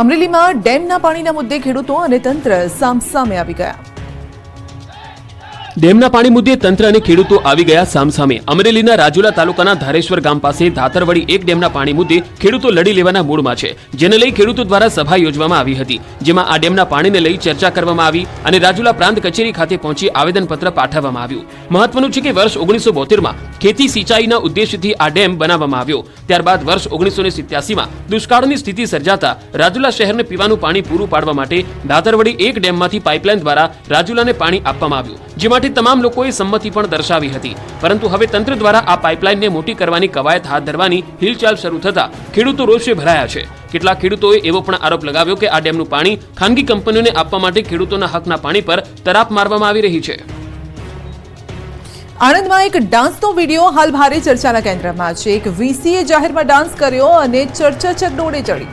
અમરેલીમાં ડેમના પાણીના મુદ્દે ખેડૂતો અને તંત્ર સામસામે આવી ગયા. ડેમના પાણી મુદ્દે તંત્ર અને ખેડૂતો આવી ગયા સામસામે. અમરેલીના રાજુલા તાલુકાના ધારેશ્વર ગામ પાસે ધાતરવડી એક ડેમના પાણી મુદ્દે ખેડૂતો લડી લેવાના મૂડમાં છે, જેને લઈ ખેડૂતો દ્વારા સભા યોજવામાં આવી હતી, જેમાં આ ડેમના પાણીને લઈ ચર્ચા કરવામાં આવી અને રાજુલા પ્રાંત કચેરી ખાતે પહોંચી આવેદનપત્ર પાઠવવામાં આવ્યું. મહત્વનું છે કે વર્ષ 1972માં ખેતી સિંચાઈના ઉદ્દેશ્યથી આ ડેમ બનાવવામાં આવ્યો. ત્યારબાદ વર્ષ 1987માં દુષ્કાળની સ્થિતિ સર્જાતા રાજુલા શહેરને પીવાનું પાણી પૂરું પાડવા માટે ધાતરવડી એક ડેમમાંથી પાઇપલાઇન દ્વારા રાજુલાને પાણી આપવામાં આવ્યું, જે માટે તમામ લોકોએ સંમતિ પણ દર્શાવી હતી. પરંતુ હવે તંત્ર દ્વારા આ પાઇપલાઇનને મોટી કરવાની કવાયત હાથ ધરવાની હિલચાલ શરૂ થતા ખેડૂતો રોષે ભરાયા છે. કેટલાક ખેડૂતોએ એવો પણ આરોપ લગાવ્યો કે આ ડેમનું પાણી ખાનગી કંપનીઓને આપવા માટે ખેડૂતોના હકના પાણી પર તરાપ મારવામાં આવી રહી છે. આણંદમાં એક ડાન્સનો વિડીયો હાલ ભારે ચર્ચાના કેન્દ્રમાં છે. એક વીસીએ જાહેરમાં ડાન્સ કર્યો અને ચર્ચા ચકડોળે ચડી.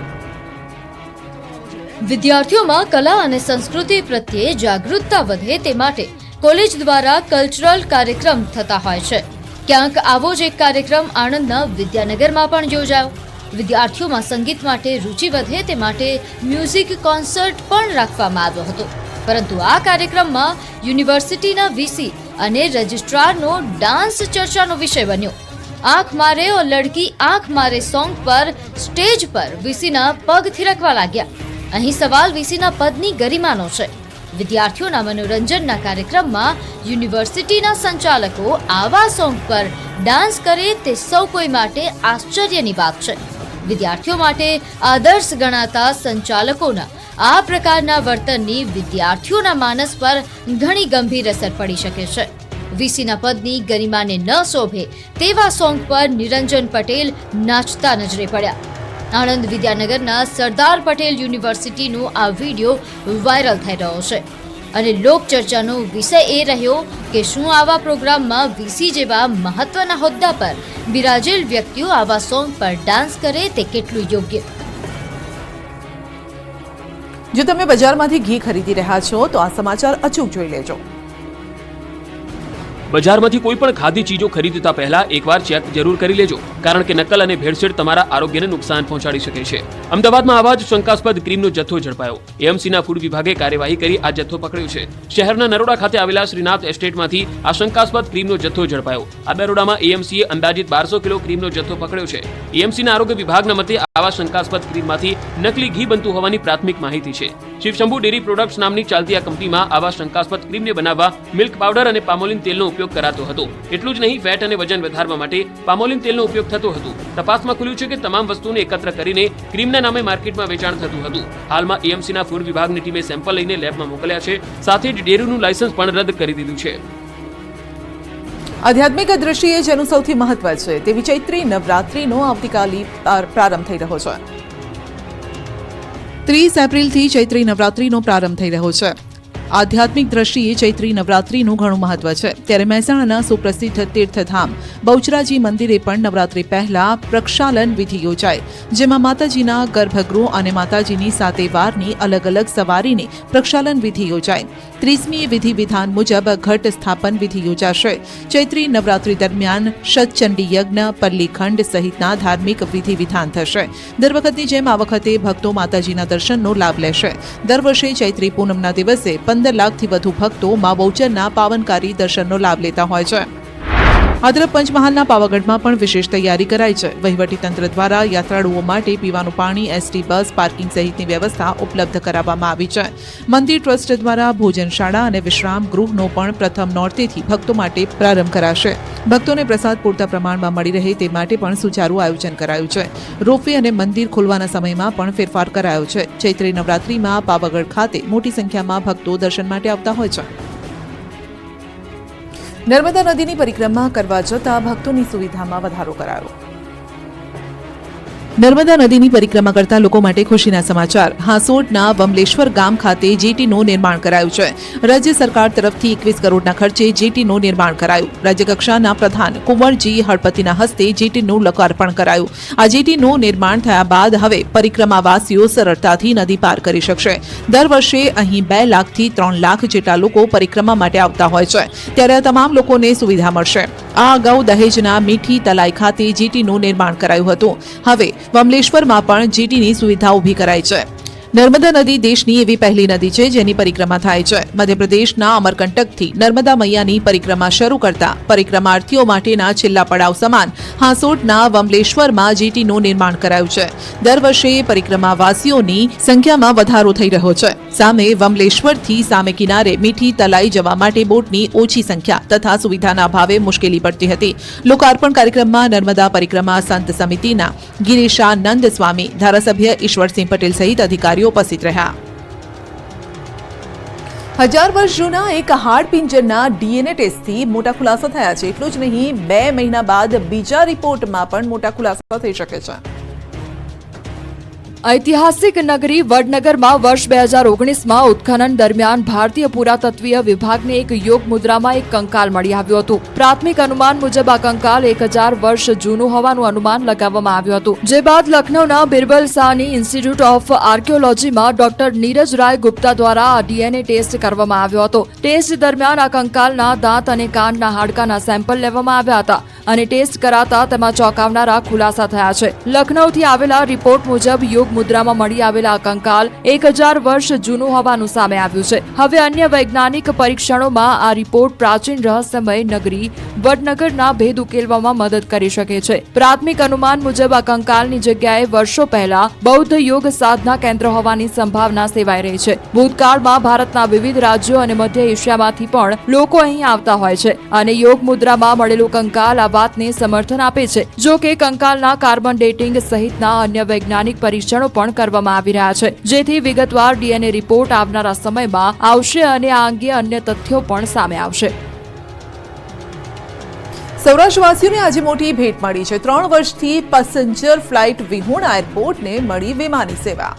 વિદ્યાર્થીઓમાં કલા અને સંસ્કૃતિ પ્રત્યે જાગૃતતા વધે તે માટે કોલેજ દ્વારા કલ્ચરલ કાર્યક્રમ થતા હોય છે. ક્યાંક આવો જ એક કાર્યક્રમ આણંદના વિદ્યાનગરમાં પણ યોજાયો. વિદ્યાર્થીઓમાં સંગીત માટે રુચિ વધે તે માટે મ્યુઝિક કોન્સર્ટ પણ રાખવામાં આવ્યો હતો. પરંતુ આ કાર્યક્રમમાં યુનિવર્સિટીના વીસી અને રજિસ્ટ્રારનો ડાન્સ ચર્ચાનો વિષય બન્યો. આંખ મારે ઓ લડકી આંખ મારે સોંગ પર સ્ટેજ પર વીસીના પગ થિરકવા લાગ્યા. અહીં સવાલ વીસીના પદની ગરિમાનો છે. વિદ્યાર્થીઓના મનોરંજનના કાર્યક્રમમાં યુનિવર્સિટીના સંચાલકો આવા સોંગ પર ડાન્સ કરે તે સૌ કોઈ માટે આશ્ચર્યની વાત છે. વિદ્યાર્થીઓ માટે આદર્શ ગણાતા સંચાલકોના આ પ્રકારના વર્તનની વિદ્યાર્થીઓના માનસ પર ઘણી ગંભીર અસર પડી શકે છે. વીસીના પદની ગરિમાને ન શોભે તેવા સોંગ પર નિરંજન પટેલ નાચતા નજરે પડ્યા. આણંદ વિદ્યાનગરના સરદાર પટેલ યુનિવર્સિટીનો આ વિડીયો વાયરલ થઈ રહ્યો છે અને લોકચર્ચાનો વિષય એ રહ્યો કે શું આવા પ્રોગ્રામમાં વીસી જેવા મહત્વના હોદ્દા પર બિરાજેલ વ્યક્તિઓ આવા સોંગ પર ડાન્સ કરે તે કેટલું યોગ્ય. જો તમે બજારમાંથી ઘી ખરીદી રહ્યા છો તો આ સમાચાર અચૂક જોઈ લેજો. બજારમાંથી કોઈ પણ ખાદ્ય ચીજો ખરીદતા પહેલા એકવાર ચેક જરૂર કરી લેજો, કારણ કે નકલ અને ભેળસેળ તમારા આરોગ્યને નુકસાન પહોંચાડી શકે છે. અમદાવાદમાં આવા જ શંકાસ્પદ ક્રીમનો જથ્થો ઝડપાયો. એએમસીના ફૂડ વિભાગે કાર્યવાહી કરી આ જથ્થો પકડ્યો છે. શહેરના નરોડા ખાતે આવેલા શ્રીનાથ એસ્ટેટમાંથી આ શંકાસ્પદ ક્રીમનો જથ્થો ઝડપાયો. આ દરોડામાં એએમસીએ અંદાજિત 1200 કિલો ક્રીમનો જથ્થો પકડ્યો છે. એએમસીના આરોગ્ય વિભાગના મતે આવા શંકાસ્પદ ક્રીમમાંથી નકલી ઘી બનતું હોવાની પ્રાથમિક માહિતી છે. શિવશંભુ ડેરી પ્રોડક્ટ્સ નામની ચાલતી આ કંપનીમાં આવા શંકાસ્પદ ક્રીમને બનાવવા મિલ્ક પાવડર અને પામોલિન તેલનો ઉપયોગ કરાતો હતો. એટલું જ નહીં, ફેટ અને વજન વધારવા માટે પામોલિન તેલનો ઉપયોગ થતો હતો. તપાસમાં ખુલ્યું છે કે તમામ વસ્તુને એકત્ર કરીને ક્રીમના નામે માર્કેટમાં વેચાણ થતું હતું. હાલમાં એએમસીના ફૂડ વિભાગની ટીમે સેમ્પલ લઈને લેબમાં મોકલ્યા છે. સાથે જ ડેરીનું લાયસન્સ પણ રદ કરી દીધું છે. આધ્યાત્મિક દ્રષ્ટિએ જેનું સૌથી મહત્વ છે તેવી ચૈત્રી નવરાત્રીનો આવતીકાલે પ્રારંભ થઈ રહ્યો છે. 30 એપ્રિલથી ચૈત્રી નવરાત્રીનો પ્રારંભ થઈ રહ્યો છે. આધ્યાત્મિક દ્રષ્ટિએ ચૈત્રી નવરાત્રીનું ઘણું મહત્વ છે. ત્યારે મહેસાણાના સુપ્રસિદ્ધ તીર્થધામ બહુચરાજી મંદિરે પણ નવરાત્રી પહેલા પ્રક્ષાલન વિધિ યોજાય, જેમાં માતાજીના ગર્ભગૃહ અને માતાજીની 7 વારની અલગ અલગ સવારીની પ્રક્ષાલન વિધિ યોજાય. 30મી વિધિ વિધાન મુજબ ઘટ સ્થાપન વિધિ યોજાશે. ચૈત્રી નવરાત્રી દરમિયાન શતચંડી યજ્ઞ, પલ્લીખંડ સહિતના ધાર્મિક વિધિ વિધાન થશે. દર વખતની જેમ આ વખતે ભક્તો માતાજીના દર્શનનો લાભ લેશે. દર વર્ષે ચૈત્રી પૂનમના દિવસે 15 લાખથી વધુ ભક્તો મા બહુચરના પાવનકારી દર્શનનો લાભ લેતા હોય છે. આ તરફ પંચમહાલના પાવાગઢમાં પણ વિશેષ તૈયારી કરાઈ છે. વહીવટીતંત્ર દ્વારા યાત્રાળુઓ માટે પીવાનું પાણી, એસટી બસ, પાર્કિંગ સહિતની વ્યવસ્થા ઉપલબ્ધ કરાવવામાં આવી છે. મંદિર ટ્રસ્ટ દ્વારા ભોજનશાળા અને વિશ્રામ ગૃહનો પણ પ્રથમ નોરતેથી ભક્તો માટે પ્રારંભ કરાશે. ભક્તોને પ્રસાદ પૂરતા પ્રમાણમાં મળી રહે તે માટે પણ સુચારું આયોજન કરાયું છે. રોપવે અને મંદિર ખોલવાના સમયમાં પણ ફેરફાર કરાયો છે. ચૈત્રી નવરાત્રીમાં પાવાગઢ ખાતે મોટી સંખ્યામાં ભક્તો દર્શન માટે આવતા હોય છે. નર્મદા નદીની પરિક્રમા કરવા જતા ભક્તોની સુવિધામાં વધારો કરાયો. નર્મદા નદીની પરિક્રમા કરતા લોકો માટે ખુશીના સમાચાર. હાંસોડના વમલેશ્વર ગામ ખાતે જેટીનું નિર્માણ કરાયું છે. રાજ્ય સરકાર તરફથી 21 કરોડના ખર્ચે જેટીનું નિર્માણ કરાયું. રાજ્યકક્ષાના પ્રધાન કુંવરજી હળપતિના હસ્તે જેટીનું લોકાર્પણ કરાયું. આ જેટીનું નિર્માણ થયા બાદ હવે પરિક્રમાવાસીઓ સરળતાથી નદી પાર કરી શકશે. દર વર્ષે અહીં 2 લાખથી 3 લાખ જેટલા લોકો પરિક્રમા માટે આવતા હોય છે. ત્યારે આ તમામ લોકોને સુવિધા મળશે. આ અગાઉ દહેજના મીઠી તલાઈ ખાતે જેટીનું નિર્માણ કરાયું હતું. હવે વમલેશ્વરમાં પણ જેટીની સુવિધા ઊભી કરાઈ છે. નર્મદા નદી દેશની એવી પહેલી નદી છે જેની પરિક્રમા થાય છે. મધ્યપ્રદેશના અમરકંટકથી નર્મદા મૈયાની પરિક્રમા શરૂ કરતા પરિક્રમાર્થીઓ માટેના છેલ્લા પડાવ સમાન હાંસોટના વમલેશ્વરમાં જેટીનું નિર્માણ કરાયું છે. દર વર્ષે પરિક્રમાવાસીઓની સંખ્યામાં વધારો થઈ રહ્યો છે. સામે વમલેશ્વરથી સામે કિનારે મીઠી તલાઈ જવા માટે બોટની ઓછી સંખ્યા તથા સુવિધાના અભાવે મુશ્કેલી પડતી હતી. લોકાર્પણ કાર્યક્રમમાં નર્મદા પરિક્રમા સંત સમિતિના ગિરીશાનંદ સ્વામી, ધારાસભ્ય ઈશ્વરસિંહ પટેલ સહિત અધિકારીઓ ઉપસ્થિત રહ્યા. 1000 વર્ષ જૂના એક હાડપિંજરના ડીએનએ ટેસ્ટથી મોટા ખુલાસા થયા છે. એટલું જ નહીં, 2 મહિના બાદ બીજા રિપોર્ટમાં પણ મોટા ખુલાસા થઈ શકે છે. ઐતિહાસિક નગરી વડનગરમાં વર્ષ 2019માં ઉત્ખનન દરમિયાન ભારતીય પુરાતત્વીય વિભાગને એક યોગ મુદ્રામાં એક કંકાલ મળી આવ્યું હતું. પ્રાથમિક અનુમાન મુજબ આ કંકાલ 1000 વર્ષ જૂનું હોવાનું અનુમાન લગાવવામાં આવ્યું હતું. જે બાદ લખનૌના બિરબલ સાહની ઇન્સ્ટિટ્યૂટ ઓફ આર્કિયોલોજીમાં ડોક્ટર નીરજ રાય ગુપ્તા દ્વારા આ ડીએનએ ટેસ્ટ કરવામાં આવ્યો હતો. ટેસ્ટ દરમિયાન આ કંકાલના દાંત અને કાનના હાડકાના સેમ્પલ લેવામાં આવ્યા હતા અને ટેસ્ટ કરાતા તેમાં ચોંકાવનારા ખુલાસા થયા છે. લખનૌથી આવેલા રિપોર્ટ મુજબ યોગ મુદ્રામાં મળી આવેલા આ કંકાલ 1000 વર્ષ જૂનું હોવાનું સામે આવ્યું છે. હવે અન્ય વૈજ્ઞાનિક પરીક્ષણોમાં આ રિપોર્ટ પ્રાચીન રહસ્યમય નગરી વડનગરના ભેદ ઉકેલવામાં મદદ કરી શકે છે. પ્રાથમિક અનુમાન મુજબ આ કંકાલની જગ્યાએ વર્ષો પહેલા બૌદ્ધ યોગ સાધના કેન્દ્ર હોવાની સંભાવના સેવાઈ રહી છે. ભૂતકાળમાં ભારતના વિવિધ રાજ્યો અને મધ્ય એશિયામાંથી પણ લોકો અહીં આવતા હોય છે અને યોગ મુદ્રામાં મળેલું કંકાલ આ વાતને સમર્થન આપે છે. જો કે કંકાલના કાર્બન ડેટિંગ સહિતના અન્ય વૈજ્ઞાનિક પરીક્ષણો પણ કરવામાં આવી રહ્યા છે, જેથી વિગતવાર ડીએનએ રિપોર્ટ આવનારા સમયમાં આવશે અને આ અંગે અન્ય તથ્યો પણ સામે આવશે. સૌરાષ્ટ્રવાસીઓને આજે મોટી ભેટ મળી છે. 3 વર્ષથી પેસેન્જર ફ્લાઇટ વિહોણા એરપોર્ટને મળી વિમાની સેવા.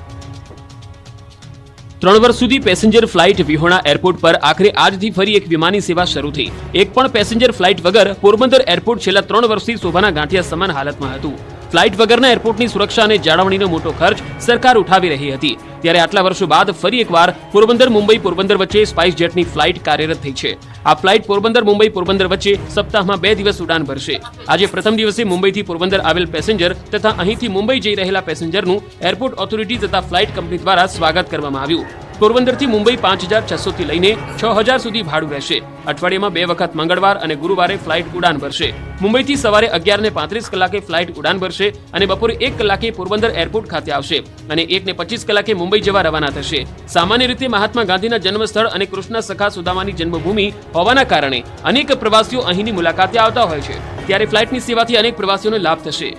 3 વર્ષ સુધી પેસેન્જર ફ્લાઇટ વિહોણા એરપોર્ટ પર આખરે આજથી ફરી એક વિમાની સેવા શરૂ થઈ. એક પણ પેસેન્જર ફ્લાઇટ વગર પોરબંદર એરપોર્ટ છેલ્લા 3 વર્ષથી શોભાના ગાંઠિયા સમાન હાલતમાં હતું. ફ્લાઇટ વગરના એરપોર્ટની સુરક્ષા અને જાળવણીનો મોટો ખર્ચ સરકાર ઉઠાવી રહી હતી. ત્યારે આટલા વર્ષો બાદ ફરી એકવાર પોરબંદર મુંબઈ પોરબંદર વચ્ચે સ્પાઇસ જેટની ફ્લાઇટ કાર્યરત થઈ છે. આ ફ્લાઇટ પોરબંદર મુંબઈ પોરબંદર વચ્ચે સપ્તાહમાં 2 દિવસ ઉડાન ભરશે. આજે પ્રથમ દિવસે મુંબઈથી પોરબંદર આવેલ પેસેન્જર તથા અહીંથી મુંબઈ જઈ રહેલા પેસેન્જરનું એરપોર્ટ ઓથોરિટી તથા ફ્લાઇટ કંપની દ્વારા સ્વાગત કરવામાં આવ્યું. પોરબંદરથી મુંબઈ 5600 થી લઈને 6000 સુધી ભાડું રહેશે. અઠવાડિયામાં 2 વખત મંગળવાર અને ગુરુવારે ફ્લાઇટ ઉડાન ભરશે. મુંબઈથી સવારે 11:35 કલાકે ફ્લાઇટ ઉડાન ભરશે અને બપોરે 1 કલાકે પોરબંદર એરપોર્ટ ખાતે આવશે અને 1:25 કલાકે મુંબઈ જવા રવાના થશે. સામાન્ય રીતે મહાત્મા ગાંધીના જન્મસ્થળ અને કૃષ્ણ સખા સુદામાની જન્મભૂમિ હોવાના કારણે અનેક પ્રવાસીઓ અહીંની મુલાકાતે આવતા હોય છે. ત્યારે ફ્લાઇટની સેવાથી અનેક પ્રવાસીઓને લાભ થશે.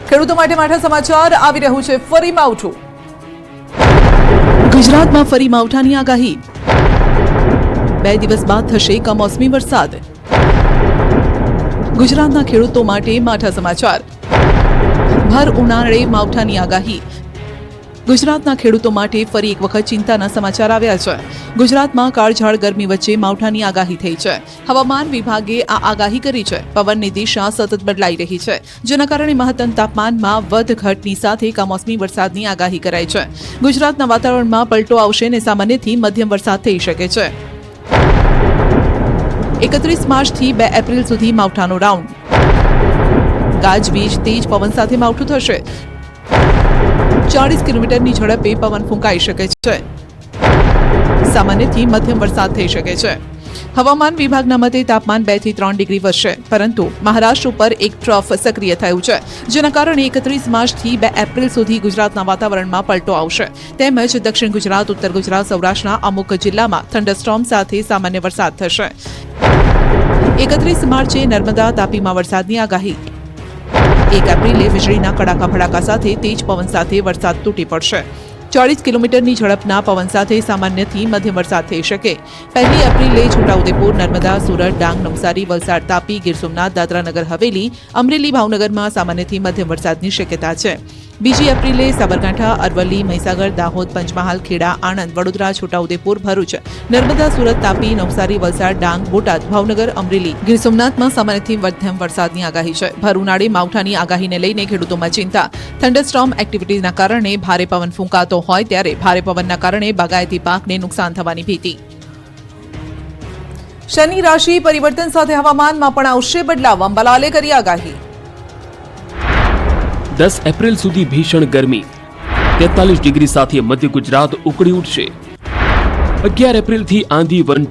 ખેડૂતો માટે માઠા સમાચાર આવી રહ્યું છે ફરી માવઠું. ગુજરાતમાં ફરી માવઠાની આગાહી. 2 દિવસ બાદ થશે કમોસમી વરસાદ. ગુજરાતના ખેડૂતો માટે માઠા સમાચાર. ભર ઉનાળે માવઠાની આગાહી. ગુજરાતના ખેડૂતો માટે ફરી એક વખત ચિંતાના સમાચાર આવ્યા છે. ગુજરાતમાં કાળઝાળ ગરમી વચ્ચે માવઠાની આગાહી થઈ છે. હવામાન વિભાગે આ આગાહી કરી છે. પવનની દિશા સતત બદલાઈ રહી છે, જેના કારણે મહત્તમ તાપમાનમાં વધઘટની સાથે કમોસમી વરસાદની આગાહી કરાઈ છે. ગુજરાતના વાતાવરણમાં પલટો આવશે અને સામાન્યથી મધ્યમ વરસાદ થઈ શકે છે. 31 માર્ચથી 2 એપ્રિલ સુધી માવઠાનો રાઉન્ડ. ગાજવીજ તેજ પવન સાથે માવઠું થશે. 40 કિલોમીટરની ઝડપે પવન ફૂંકાઈ શકે છે. સામાન્યથી મધ્યમ વરસાદ થઈ શકે છે. હવામાન વિભાગના મતે તાપમાન 2 થી 3 ડિગ્રી વધશે, પરંતુ મહારાષ્ટ્ર ઉપર એક ટ્રફ સક્રિય થયું છે, જેના કારણે 31 માર્ચથી 2 એપ્રિલ સુધી ગુજરાતના વાતાવરણમાં પલટો આવશે. તેમજ દક્ષિણ ગુજરાત, ઉત્તર ગુજરાત, સૌરાષ્ટ્રના અમુક જિલ્લામાં થંડરસ્ટોર્મ સાથે સામાન્ય વરસાદ થશે. 31 માર્ચે નર્મદા, તાપીમાં વરસાદની આગાહી. 1 એપ્રિલે વીજળીના કડાકા ભડાકા સાથે તેજ પવન સાથે વરસાદ તૂટી પડશે. 40 કિલોમીટરની ઝડપના પવન સાથે સામાન્યથી મધ્યમ વરસાદ થઈ શકે. 1 એપ્રિલે છોટાઉદેપુર, નર્મદા, સુરત, ડાંગ, નવસારી, વલસાડ, તાપી, ગીર સોમનાથ, દાદરા નગર હવેલી, અમરેલી, ભાવનગરમાં સામાન્યથી મધ્યમ વરસાદની શક્યતા છે. 2 એપ્રિલે સાબરકાંઠા, અરવલ્લી, મહીસાગર, દાહોદ, પંચમહાલ, ખેડા, આણંદ, વડોદરા, છોટાઉદેપુર, ભરૂચ, નર્મદા, સુરત, તાપી, નવસારી, વલસાડ, ડાંગ, બોટાદ, ભાવનગર, અમરેલી, ગીર સોમનાથમાં સામાન્યથી મધ્યમ વરસાદની આગાહી છે. ભર ઉનાળે માવઠાની આગાહીને લઈને ખેડૂતોમાં ચિંતા. થંડરસ્ટોર્મ એક્ટિવિટીના કારણે ભારે પવન ફૂંકાતો હોય ત્યારે ભારે પવનના કારણે બાગાયતી પાકને નુકસાન થવાની ભીતિ. શનિ રાશિ પરિવર્તન સાથે હવામાનમાં પણ આવશે બદલાવ. અંબાલાલે કરી આગાહી. 10 એપ્રિલ સુધી ભીષણ ગરમી. 43 ડિગ્રી સાથે મધ્ય ગુજરાત ઉકળી ઉઠશે. 11 એપ્રિલથી આંધી 1